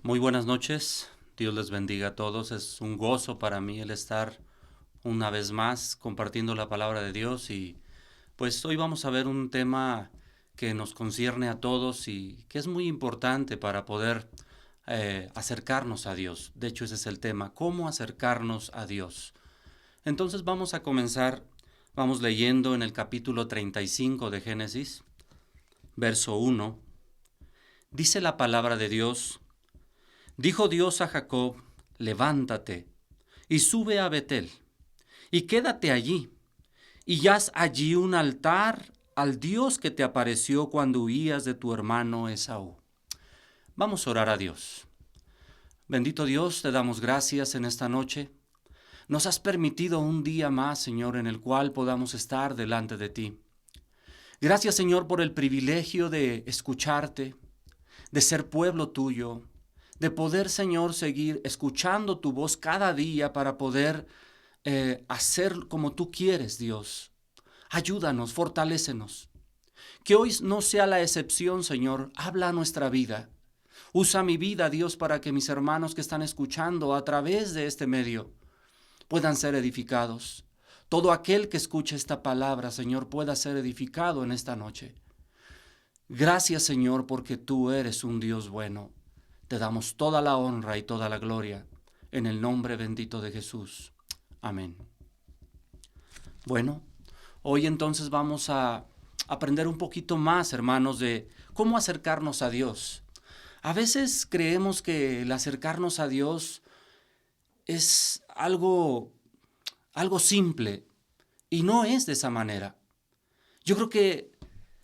Muy buenas noches, Dios les bendiga a todos. Es un gozo para mí el estar una vez más compartiendo la palabra de Dios y pues hoy vamos a ver un tema que nos concierne a todos y que es muy importante para poder acercarnos a Dios. De hecho, ese es el tema, cómo acercarnos a Dios. Entonces vamos a comenzar, vamos leyendo en el capítulo 35 de Génesis, verso 1. Dice la palabra de Dios: Dijo Dios a Jacob: levántate y sube a Betel, y quédate allí, y haz allí un altar al Dios que te apareció cuando huías de tu hermano Esaú. Vamos a orar a Dios. Bendito Dios, te damos gracias en esta noche. Nos has permitido un día más, Señor, en el cual podamos estar delante de ti. Gracias, Señor, por el privilegio de escucharte, de ser pueblo tuyo, de poder, Señor, seguir escuchando tu voz cada día para poder hacer como tú quieres, Dios. Ayúdanos, fortalécenos. Que hoy no sea la excepción, Señor. Habla a nuestra vida. Usa mi vida, Dios, para que mis hermanos que están escuchando a través de este medio puedan ser edificados. Todo aquel que escuche esta palabra, Señor, pueda ser edificado en esta noche. Gracias, Señor, porque tú eres un Dios bueno. Te damos toda la honra y toda la gloria en el nombre bendito de Jesús. Amén. Bueno, hoy entonces vamos a aprender un poquito más, hermanos, de cómo acercarnos a Dios. A veces creemos que el acercarnos a Dios es algo simple y no es de esa manera. Yo creo que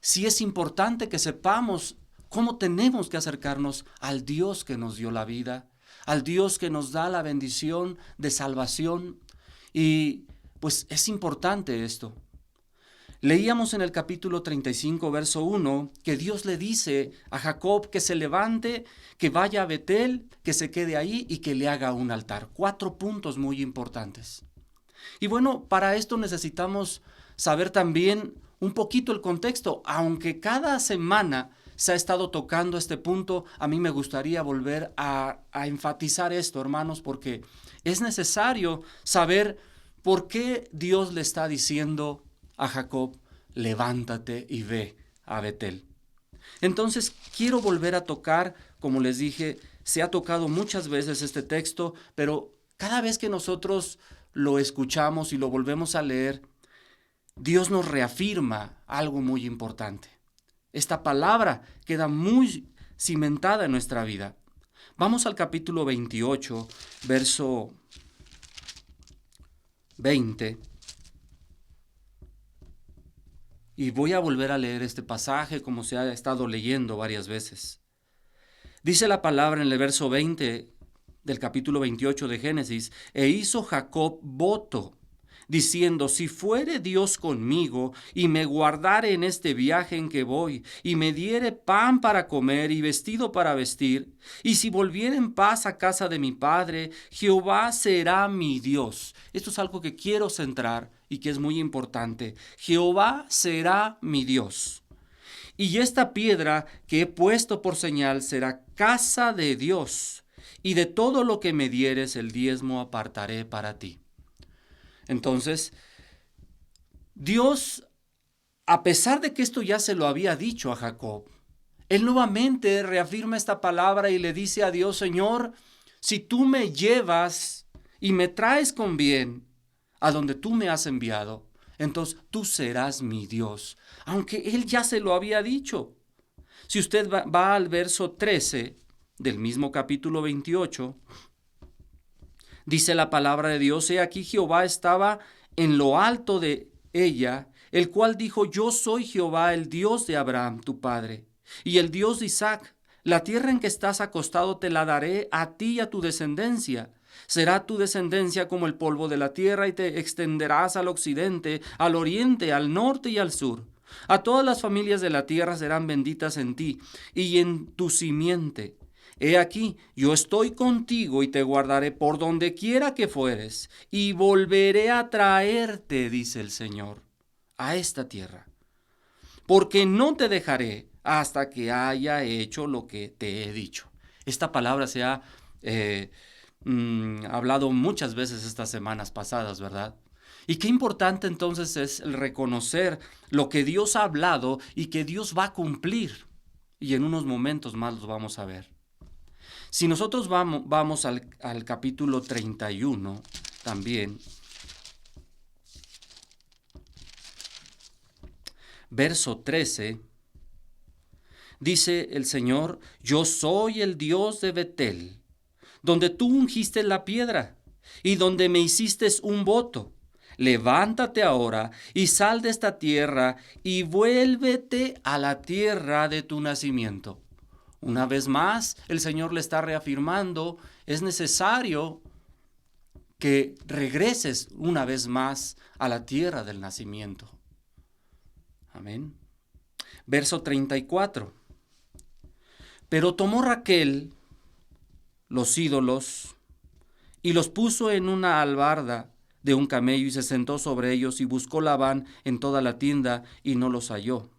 sí es importante que sepamos cómo tenemos que acercarnos al Dios que nos dio la vida, al Dios que nos da la bendición de salvación. Y pues es importante esto. Leíamos en el capítulo 35, verso 1, que Dios le dice a Jacob que se levante, que vaya a Betel, que se quede ahí y que le haga un altar. 4 puntos muy importantes. Y bueno, para esto necesitamos saber también un poquito el contexto. Aunque cada semana se ha estado tocando este punto, a mí me gustaría volver a enfatizar esto, hermanos, porque es necesario saber por qué Dios le está diciendo a Jacob: levántate y ve a Betel. Entonces, quiero volver a tocar, como les dije, se ha tocado muchas veces este texto, pero cada vez que nosotros lo escuchamos y lo volvemos a leer, Dios nos reafirma algo muy importante. Esta palabra queda muy cimentada en nuestra vida. Vamos al capítulo 28, verso 20. Y voy a volver a leer este pasaje como se ha estado leyendo varias veces. Dice la palabra en el verso 20 del capítulo 28 de Génesis: e hizo Jacob voto, diciendo: si fuere Dios conmigo, y me guardare en este viaje en que voy, y me diere pan para comer y vestido para vestir, y si volviere en paz a casa de mi padre, Jehová será mi Dios. Esto es algo que quiero centrar y que es muy importante. Jehová será mi Dios. Y esta piedra que he puesto por señal será casa de Dios, y de todo lo que me dieres el diezmo apartaré para ti. Entonces, Dios, a pesar de que esto ya se lo había dicho a Jacob, él nuevamente reafirma esta palabra y le dice a Dios: Señor, si tú me llevas y me traes con bien a donde tú me has enviado, entonces tú serás mi Dios. Aunque él ya se lo había dicho. Si usted va al verso 13 del mismo capítulo 28, dice la palabra de Dios: he aquí Jehová estaba en lo alto de ella, el cual dijo: yo soy Jehová, el Dios de Abraham, tu padre, y el Dios de Isaac. La tierra en que estás acostado te la daré a ti y a tu descendencia. Será tu descendencia como el polvo de la tierra, y te extenderás al occidente, al oriente, al norte y al sur. A todas las familias de la tierra serán benditas en ti y en tu simiente. He aquí, yo estoy contigo y te guardaré por donde quiera que fueres, y volveré a traerte, dice el Señor, a esta tierra. Porque no te dejaré hasta que haya hecho lo que te he dicho. Esta palabra se ha hablado muchas veces estas semanas pasadas, ¿verdad? Y qué importante entonces es el reconocer lo que Dios ha hablado y que Dios va a cumplir. Y en unos momentos más los vamos a ver. Si nosotros vamos al capítulo 31 también, verso 13, dice el Señor: yo soy el Dios de Betel, donde tú ungiste la piedra y donde me hiciste un voto. Levántate ahora y sal de esta tierra y vuélvete a la tierra de tu nacimiento. Una vez más, el Señor le está reafirmando: es necesario que regreses una vez más a la tierra del nacimiento. Amén. Verso 34. Pero tomó Raquel los ídolos y los puso en una albarda de un camello y se sentó sobre ellos, y buscó Labán en toda la tienda y no los halló.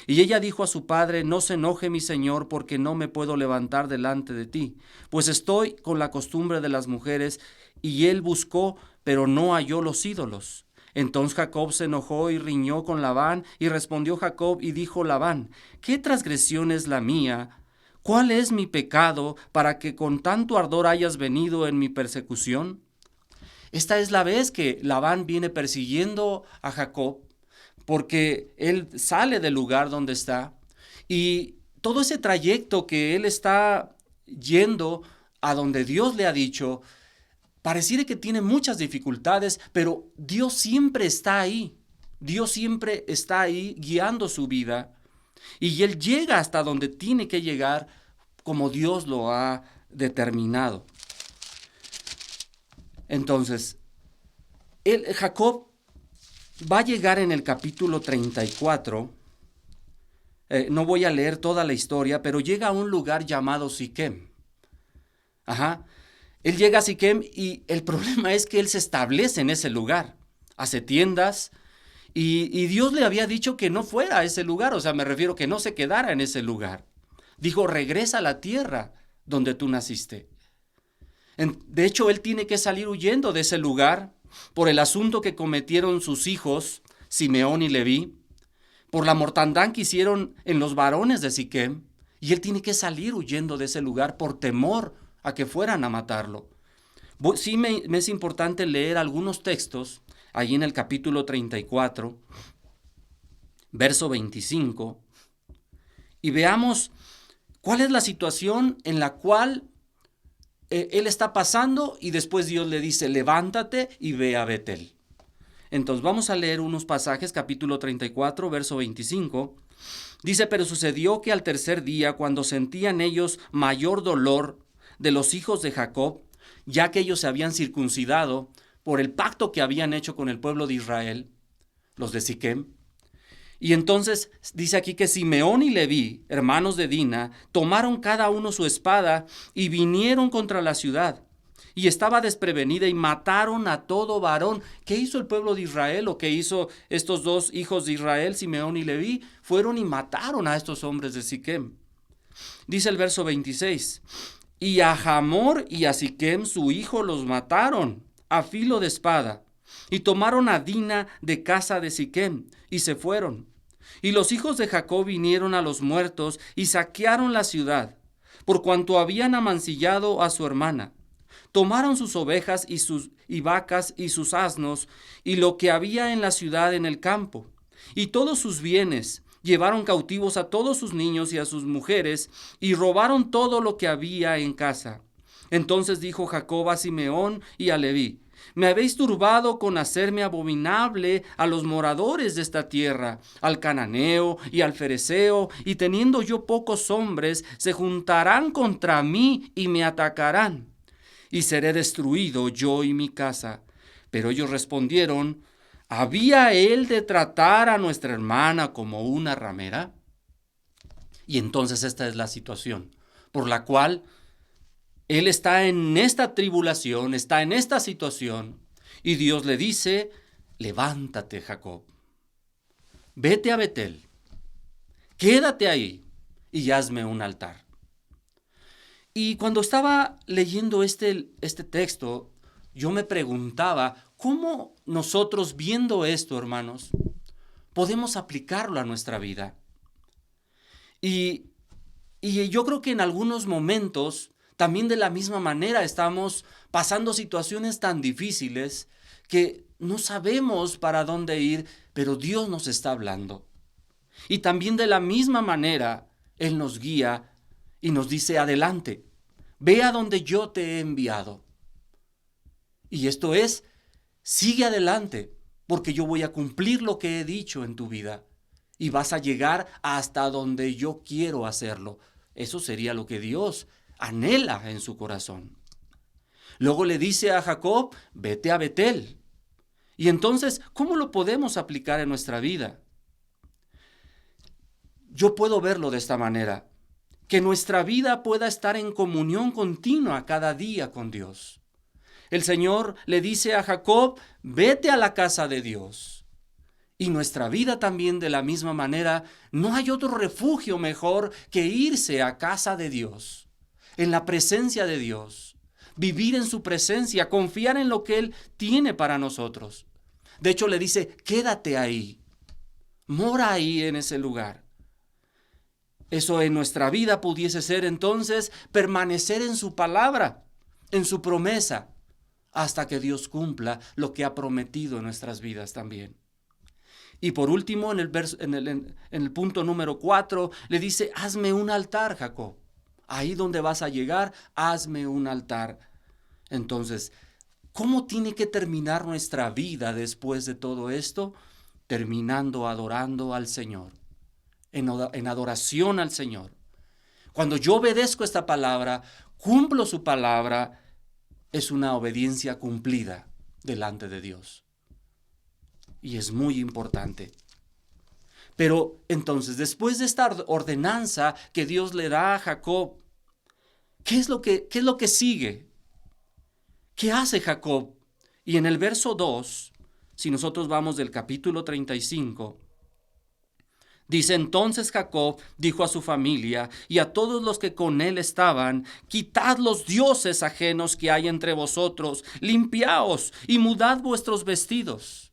Y ella dijo a su padre: no se enoje mi señor, porque no me puedo levantar delante de ti, pues estoy con la costumbre de las mujeres. Y él buscó, pero no halló los ídolos. Entonces Jacob se enojó y riñó con Labán, y respondió Jacob y dijo Labán: ¿qué transgresión es la mía? ¿Cuál es mi pecado para que con tanto ardor hayas venido en mi persecución? Esta es la vez que Labán viene persiguiendo a Jacob, porque él sale del lugar donde está, y todo ese trayecto que él está yendo a donde Dios le ha dicho, pareciera que tiene muchas dificultades, pero Dios siempre está ahí. Dios siempre está ahí guiando su vida, y él llega hasta donde tiene que llegar como Dios lo ha determinado. Entonces, Jacob va a llegar en el capítulo 34. No voy a leer toda la historia, pero llega a un lugar llamado Siquem. Él llega a Siquem y el problema es que él se establece en ese lugar. Hace tiendas y Dios le había dicho que no fuera a ese lugar. O sea, me refiero que no se quedara en ese lugar. Dijo: regresa a la tierra donde tú naciste. De hecho, él tiene que salir huyendo de ese lugar por el asunto que cometieron sus hijos, Simeón y Leví, por la mortandad que hicieron en los varones de Siquem, y él tiene que salir huyendo de ese lugar por temor a que fueran a matarlo. Sí me es importante leer algunos textos allí en el capítulo 34, verso 25, y veamos cuál es la situación en la cual él está pasando, y después Dios le dice: levántate y ve a Betel. Entonces vamos a leer unos pasajes, capítulo 34, verso 25. Dice: pero sucedió que al tercer día, cuando sentían ellos mayor dolor de los hijos de Jacob, ya que ellos se habían circuncidado por el pacto que habían hecho con el pueblo de Israel, los de Siquem. Y entonces dice aquí que Simeón y Leví, hermanos de Dina, tomaron cada uno su espada y vinieron contra la ciudad. Y estaba desprevenida y mataron a todo varón. ¿Qué hizo el pueblo de Israel, o qué hizo estos dos hijos de Israel, Simeón y Leví? Fueron y mataron a estos hombres de Siquem. Dice el verso 26. Y a Hamor y a Siquem su hijo los mataron a filo de espada. Y tomaron a Dina de casa de Siquem y se fueron. Y los hijos de Jacob vinieron a los muertos y saquearon la ciudad, por cuanto habían amancillado a su hermana. Tomaron sus ovejas y vacas y sus asnos y lo que había en la ciudad en el campo, y todos sus bienes. Llevaron cautivos a todos sus niños y a sus mujeres, y robaron todo lo que había en casa. Entonces dijo Jacob a Simeón y a Leví: me habéis turbado con hacerme abominable a los moradores de esta tierra, al cananeo y al fereceo, y teniendo yo pocos hombres, se juntarán contra mí y me atacarán, y seré destruido yo y mi casa. Pero ellos respondieron: ¿había él de tratar a nuestra hermana como una ramera? Y entonces esta es la situación por la cual él está en esta tribulación, está en esta situación, y Dios le dice: levántate, Jacob, vete a Betel, quédate ahí y hazme un altar. Y cuando estaba leyendo este texto, yo me preguntaba, ¿cómo nosotros viendo esto, hermanos, podemos aplicarlo a nuestra vida? Y yo creo que en algunos momentos, también de la misma manera, estamos pasando situaciones tan difíciles que no sabemos para dónde ir, pero Dios nos está hablando. Y también de la misma manera, Él nos guía y nos dice, adelante, ve a donde yo te he enviado. Y esto es, sigue adelante, porque yo voy a cumplir lo que he dicho en tu vida. Y vas a llegar hasta donde yo quiero hacerlo. Eso sería lo que Dios anhela en su corazón. Luego le dice a Jacob, vete a Betel. Y entonces, ¿cómo lo podemos aplicar en nuestra vida? Yo puedo verlo de esta manera, que nuestra vida pueda estar en comunión continua cada día con Dios. El Señor le dice a Jacob, vete a la casa de Dios. Y nuestra vida también de la misma manera, no hay otro refugio mejor que irse a casa de Dios, en la presencia de Dios, vivir en su presencia, confiar en lo que Él tiene para nosotros. De hecho, le dice, quédate ahí, mora ahí en ese lugar. Eso en nuestra vida pudiese ser entonces permanecer en su palabra, en su promesa, hasta que Dios cumpla lo que ha prometido en nuestras vidas también. Y por último, en el punto número 4, le dice, hazme un altar, Jacob. Ahí donde vas a llegar, hazme un altar. Entonces, ¿cómo tiene que terminar nuestra vida después de todo esto? Terminando adorando al Señor, en adoración al Señor. Cuando yo obedezco esta palabra, cumplo su palabra, es una obediencia cumplida delante de Dios. Y es muy importante. Pero entonces, después de esta ordenanza que Dios le da a Jacob, ¿qué es lo que sigue? ¿Qué hace Jacob? Y en el verso 2, si nosotros vamos del capítulo 35, dice, entonces Jacob dijo a su familia y a todos los que con él estaban, quitad los dioses ajenos que hay entre vosotros, limpiaos y mudad vuestros vestidos.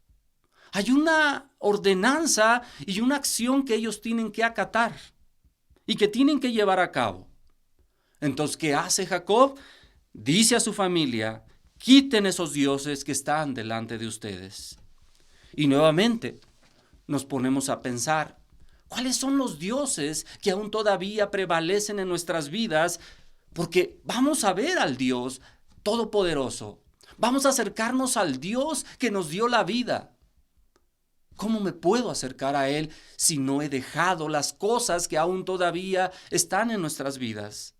Hay una ordenanza y una acción que ellos tienen que acatar y que tienen que llevar a cabo. Entonces, ¿qué hace Jacob? Dice a su familia, quiten esos dioses que están delante de ustedes. Y nuevamente nos ponemos a pensar, ¿cuáles son los dioses que aún todavía prevalecen en nuestras vidas? Porque vamos a ver al Dios Todopoderoso. Vamos a acercarnos al Dios que nos dio la vida. ¿Cómo me puedo acercar a Él si no he dejado las cosas que aún todavía están en nuestras vidas?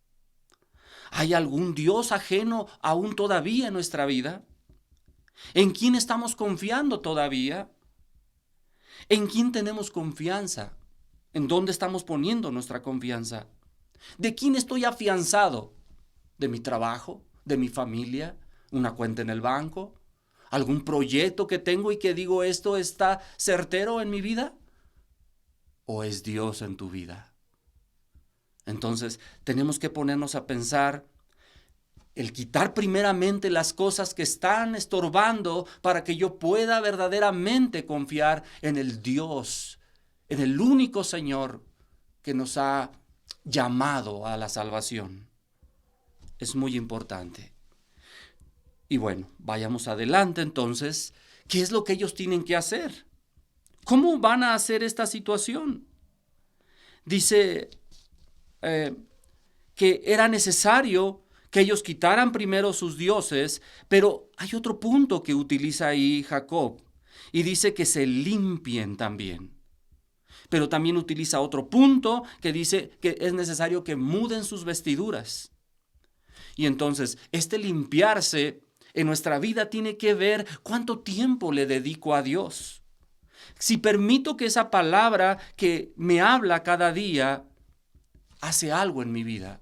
¿Hay algún Dios ajeno aún todavía en nuestra vida? ¿En quién estamos confiando todavía? ¿En quién tenemos confianza? ¿En dónde estamos poniendo nuestra confianza? ¿De quién estoy afianzado? ¿De mi trabajo? ¿De mi familia? ¿Una cuenta en el banco? ¿Algún proyecto que tengo y que digo esto está certero en mi vida? ¿O es Dios en tu vida? Entonces tenemos que ponernos a pensar el quitar primeramente las cosas que están estorbando para que yo pueda verdaderamente confiar en el Dios, en el único Señor que nos ha llamado a la salvación. Es muy importante. Y bueno, vayamos adelante entonces. ¿Qué es lo que ellos tienen que hacer? ¿Cómo van a hacer esta situación? Dice que era necesario que ellos quitaran primero sus dioses, pero hay otro punto que utiliza ahí Jacob y dice que se limpien también. Pero también utiliza otro punto que dice que es necesario que muden sus vestiduras. Y entonces, este limpiarse en nuestra vida tiene que ver cuánto tiempo le dedico a Dios. Si permito que esa palabra que me habla cada día hace algo en mi vida.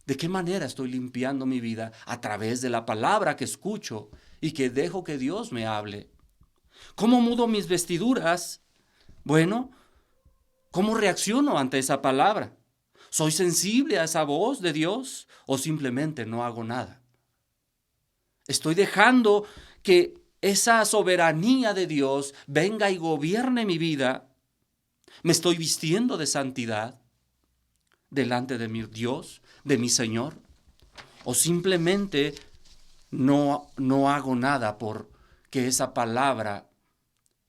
¿De qué manera estoy limpiando mi vida? A través de la palabra que escucho y que dejo que Dios me hable. ¿Cómo mudo mis vestiduras? Bueno, ¿cómo reacciono ante esa palabra? ¿Soy sensible a esa voz de Dios o simplemente no hago nada? ¿Estoy dejando que esa soberanía de Dios venga y gobierne mi vida? ¿Me estoy vistiendo de santidad delante de mi Dios, de mi Señor? ¿O simplemente no hago nada por que esa palabra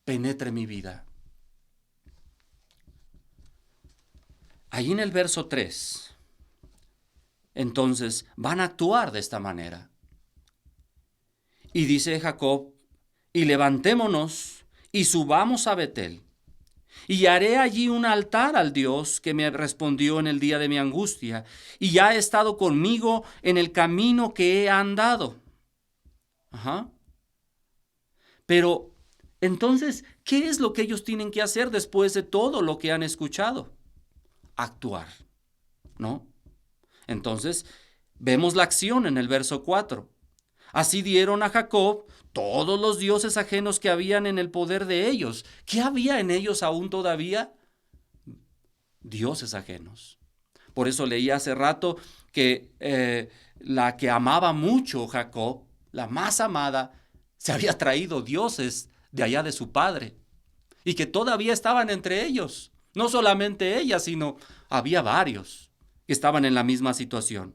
penetre mi vida? Ahí en el verso 3, entonces van a actuar de esta manera. Y dice Jacob, y levantémonos y subamos a Betel, y haré allí un altar al Dios que me respondió en el día de mi angustia, y ya ha estado conmigo en el camino que he andado. Pero, entonces, ¿qué es lo que ellos tienen que hacer después de todo lo que han escuchado? Actuar, ¿no? Entonces, vemos la acción en el verso 4. Así dieron a Jacob todos los dioses ajenos que habían en el poder de ellos. ¿Qué había en ellos aún todavía? Dioses ajenos. Por eso leí hace rato que la que amaba mucho Jacob, la más amada, se había traído dioses de allá de su padre y que todavía estaban entre ellos. No solamente ella, sino había varios que estaban en la misma situación.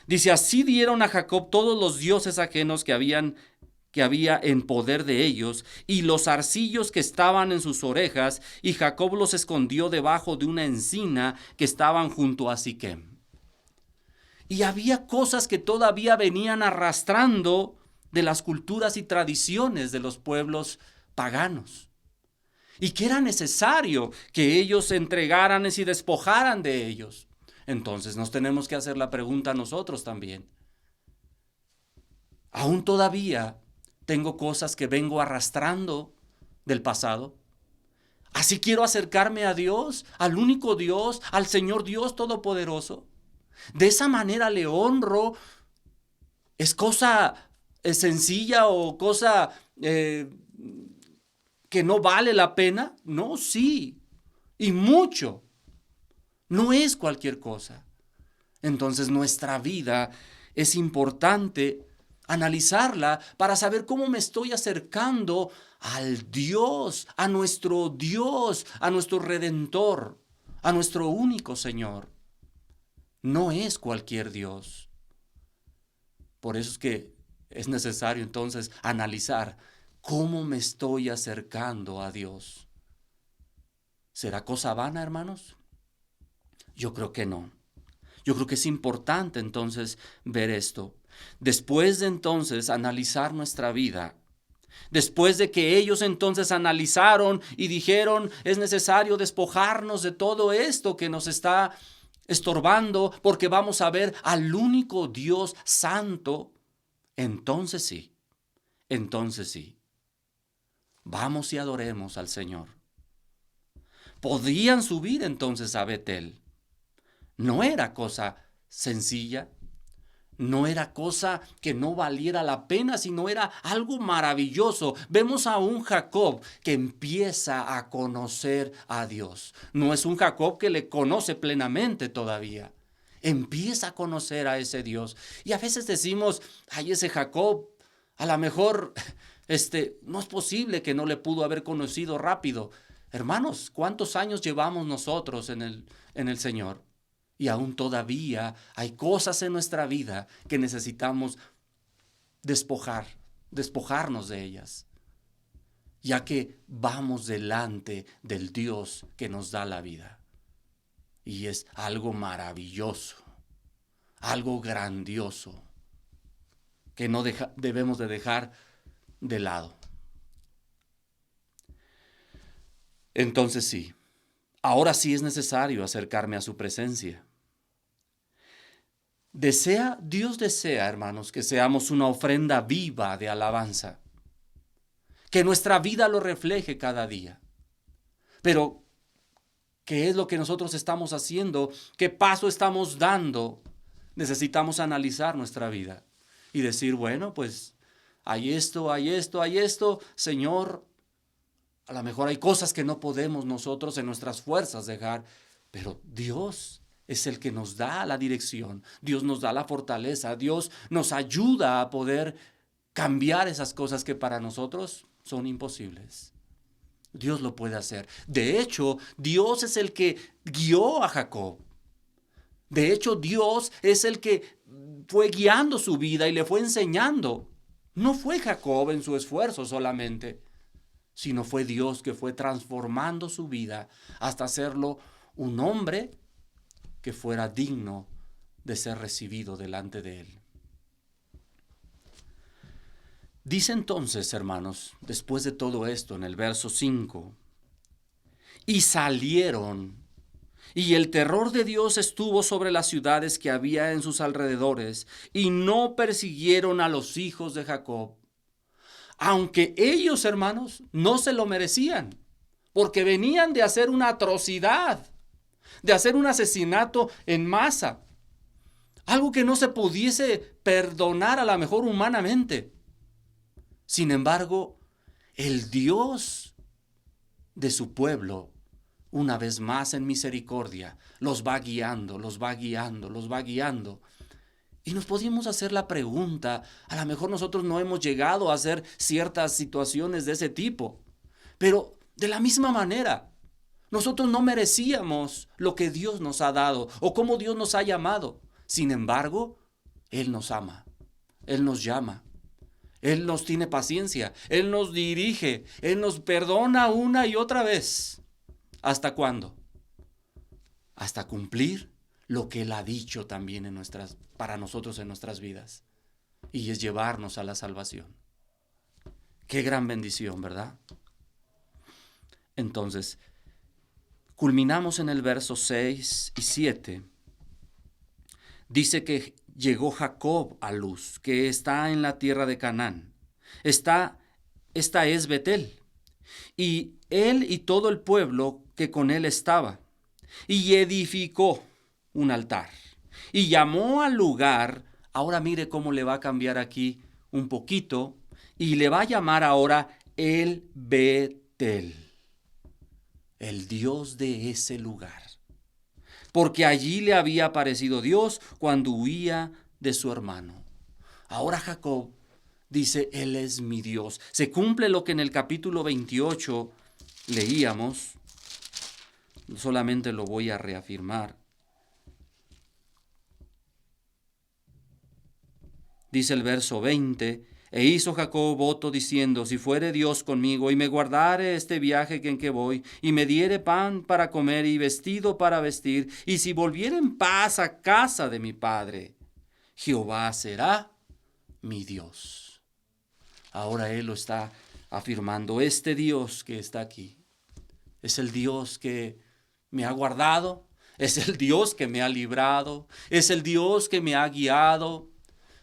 Dice, así dieron a Jacob todos los dioses ajenos que había en poder de ellos, y los zarcillos que estaban en sus orejas, y Jacob los escondió debajo de una encina que estaban junto a Siquem. Y había cosas que todavía venían arrastrando de las culturas y tradiciones de los pueblos paganos, y que era necesario que ellos se entregaran y se despojaran de ellos. Entonces nos tenemos que hacer la pregunta nosotros también. ¿Aún todavía tengo cosas que vengo arrastrando del pasado? ¿Así quiero acercarme a Dios, al único Dios, al Señor Dios Todopoderoso? ¿De esa manera le honro? ¿Es cosa sencilla o cosa que no vale la pena? No, sí, y mucho. No es cualquier cosa. Entonces nuestra vida es importante analizarla para saber cómo me estoy acercando al Dios, a nuestro Redentor, a nuestro único Señor. No es cualquier Dios. Por eso es que es necesario entonces analizar cómo me estoy acercando a Dios. ¿Será cosa vana, hermanos? Yo creo que no. Yo creo que es importante entonces ver esto. Después de entonces analizar nuestra vida, después de que ellos entonces analizaron y dijeron, es necesario despojarnos de todo esto que nos está estorbando porque vamos a ver al único Dios santo, entonces sí, vamos y adoremos al Señor. Podían subir entonces a Betel. No era cosa sencilla, no era cosa que no valiera la pena, sino era algo maravilloso. Vemos a un Jacob que empieza a conocer a Dios. No es un Jacob que le conoce plenamente todavía. Empieza a conocer a ese Dios. Y a veces decimos, ay, ese Jacob, a lo mejor no es posible que no le pudo haber conocido rápido. Hermanos, ¿cuántos años llevamos nosotros en el Señor? Y aún todavía hay cosas en nuestra vida que necesitamos despojarnos de ellas, ya que vamos delante del Dios que nos da la vida. Y es algo maravilloso, algo grandioso, que no debemos de dejar de lado. Entonces sí, ahora sí es necesario acercarme a su presencia. Dios desea, hermanos, que seamos una ofrenda viva de alabanza, que nuestra vida lo refleje cada día. Pero, ¿qué es lo que nosotros estamos haciendo? ¿Qué paso estamos dando? Necesitamos analizar nuestra vida y decir, bueno, pues hay esto, Señor, a lo mejor hay cosas que no podemos nosotros en nuestras fuerzas dejar, pero Dios es el que nos da la dirección. Dios nos da la fortaleza. Dios nos ayuda a poder cambiar esas cosas que para nosotros son imposibles. Dios lo puede hacer. De hecho, Dios es el que guió a Jacob. De hecho, Dios es el que fue guiando su vida y le fue enseñando. No fue Jacob en su esfuerzo solamente, sino fue Dios que fue transformando su vida hasta hacerlo un hombre que fuera digno de ser recibido delante de él. Dice entonces, hermanos, después de todo esto, en el verso 5, y salieron, y el terror de Dios estuvo sobre las ciudades que había en sus alrededores, y no persiguieron a los hijos de Jacob, aunque ellos, hermanos, no se lo merecían, porque venían de hacer una atrocidad, de hacer un asesinato en masa, algo que no se pudiese perdonar a lo mejor humanamente. Sin embargo, el Dios de su pueblo, una vez más en misericordia, los va guiando, los va guiando, los va guiando. Y nos podemos hacer la pregunta, a lo mejor nosotros no hemos llegado a hacer ciertas situaciones de ese tipo, pero de la misma manera, nosotros no merecíamos lo que Dios nos ha dado o cómo Dios nos ha llamado. Sin embargo, Él nos ama, Él nos llama. Él nos tiene paciencia, Él nos dirige, Él nos perdona una y otra vez. ¿Hasta cuándo? Hasta cumplir lo que Él ha dicho también para nosotros en nuestras vidas. Y es llevarnos a la salvación. Qué gran bendición, ¿verdad? Entonces, culminamos en el verso 6 y 7. Dice que llegó Jacob a Luz, que está en la tierra de Canaán. Esta es Betel. Y él y todo el pueblo que con él estaba. Y edificó un altar. Y llamó al lugar, ahora mire cómo le va a cambiar aquí un poquito, y le va a llamar ahora el Betel, el Dios de ese lugar. Porque allí le había aparecido Dios cuando huía de su hermano. Ahora Jacob dice, Él es mi Dios. Se cumple lo que en el capítulo 28 leíamos. Solamente lo voy a reafirmar. Dice el verso 20, e hizo Jacob voto diciendo, si fuere Dios conmigo y me guardare este viaje en que voy, y me diere pan para comer y vestido para vestir, y si volviere en paz a casa de mi padre, Jehová será mi Dios. Ahora él lo está afirmando, este Dios que está aquí, es el Dios que me ha guardado, es el Dios que me ha librado, es el Dios que me ha guiado.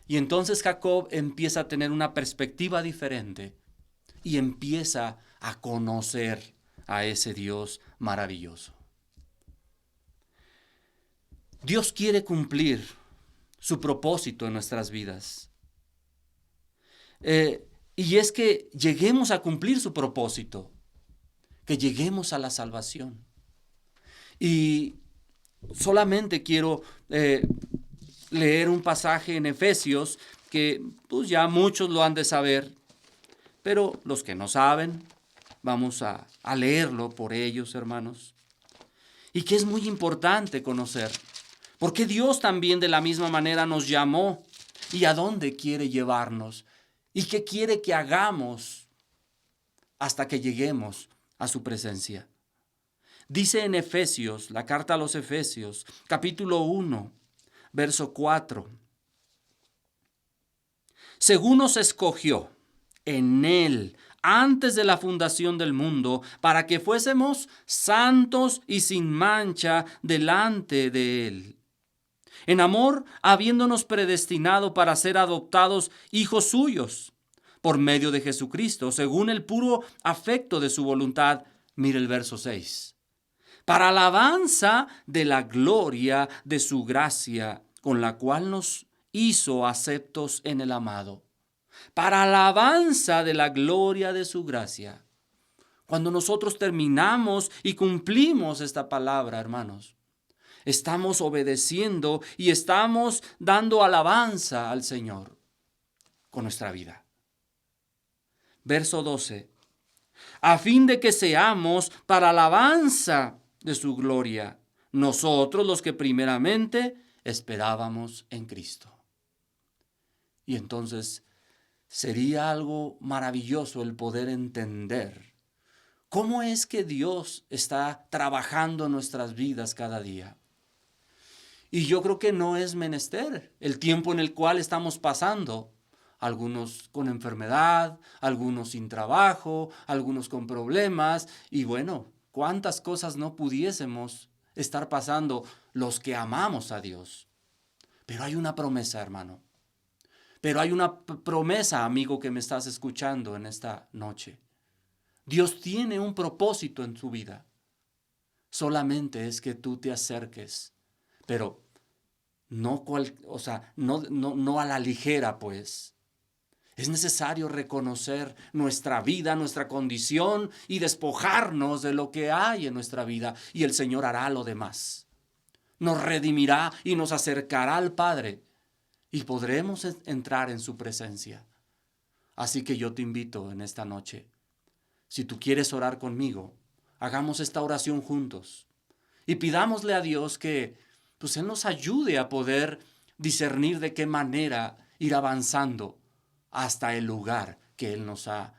Y entonces Jacob empieza a tener una perspectiva diferente y empieza a conocer a ese Dios maravilloso. Dios quiere cumplir su propósito en nuestras vidas. Y es que lleguemos a cumplir su propósito, que lleguemos a la salvación. Y solamente quiero leer un pasaje en Efesios que pues ya muchos lo han de saber, pero los que no saben, vamos a leerlo por ellos, hermanos. Y que es muy importante conocer, porque Dios también de la misma manera nos llamó y a dónde quiere llevarnos y qué quiere que hagamos hasta que lleguemos a su presencia. Dice en Efesios, la carta a los Efesios, capítulo 1, verso 4. Según nos escogió en Él antes de la fundación del mundo, para que fuésemos santos y sin mancha delante de Él. En amor, habiéndonos predestinado para ser adoptados hijos suyos, por medio de Jesucristo, según el puro afecto de su voluntad. Mire el verso 6. Para alabanza de la gloria de su gracia, con la cual nos hizo aceptos en el amado. Para alabanza de la gloria de su gracia. Cuando nosotros terminamos y cumplimos esta palabra, hermanos, estamos obedeciendo y estamos dando alabanza al Señor con nuestra vida. Verso 12. A fin de que seamos para alabanza de su gloria, nosotros los que primeramente esperábamos en Cristo. Y entonces sería algo maravilloso el poder entender cómo es que Dios está trabajando en nuestras vidas cada día. Y yo creo que no es menester el tiempo en el cual estamos pasando. Algunos con enfermedad, algunos sin trabajo, algunos con problemas. Y bueno, cuántas cosas no pudiésemos estar pasando los que amamos a Dios. Pero hay una promesa, hermano. Pero hay una promesa, amigo, que me estás escuchando en esta noche. Dios tiene un propósito en tu vida. Solamente es que tú te acerques. Pero no a la ligera, pues. Es necesario reconocer nuestra vida, nuestra condición y despojarnos de lo que hay en nuestra vida. Y el Señor hará lo demás. Nos redimirá y nos acercará al Padre y podremos entrar en su presencia. Así que yo te invito en esta noche. Si tú quieres orar conmigo, hagamos esta oración juntos y pidámosle a Dios que pues Él nos ayude a poder discernir de qué manera ir avanzando hasta el lugar que Él nos ha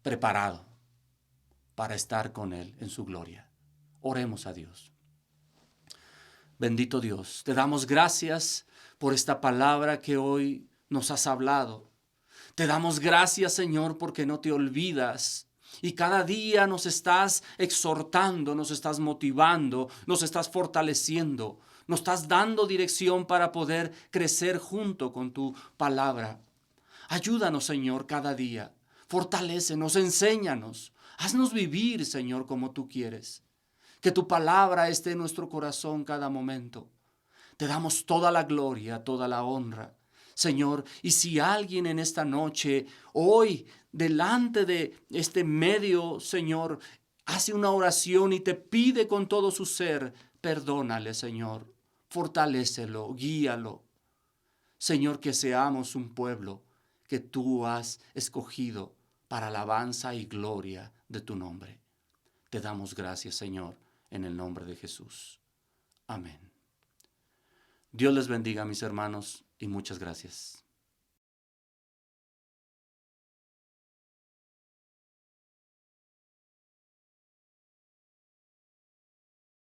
preparado para estar con Él en su gloria. Oremos a Dios. Bendito Dios, te damos gracias por esta palabra que hoy nos has hablado. Te damos gracias, Señor, porque no te olvidas y cada día nos estás exhortando, nos estás motivando, nos estás fortaleciendo, nos estás dando dirección para poder crecer junto con tu palabra. Ayúdanos, Señor, cada día. Fortalécenos, enséñanos. Haznos vivir, Señor, como tú quieres. Que tu palabra esté en nuestro corazón cada momento. Te damos toda la gloria, toda la honra, Señor. Y si alguien en esta noche, hoy, delante de este medio, Señor, hace una oración y te pide con todo su ser, perdónale, Señor. Fortalécelo, guíalo. Señor, que seamos un pueblo que tú has escogido para alabanza y gloria de tu nombre. Te damos gracias, Señor, en el nombre de Jesús. Amén. Dios les bendiga, mis hermanos, y muchas gracias.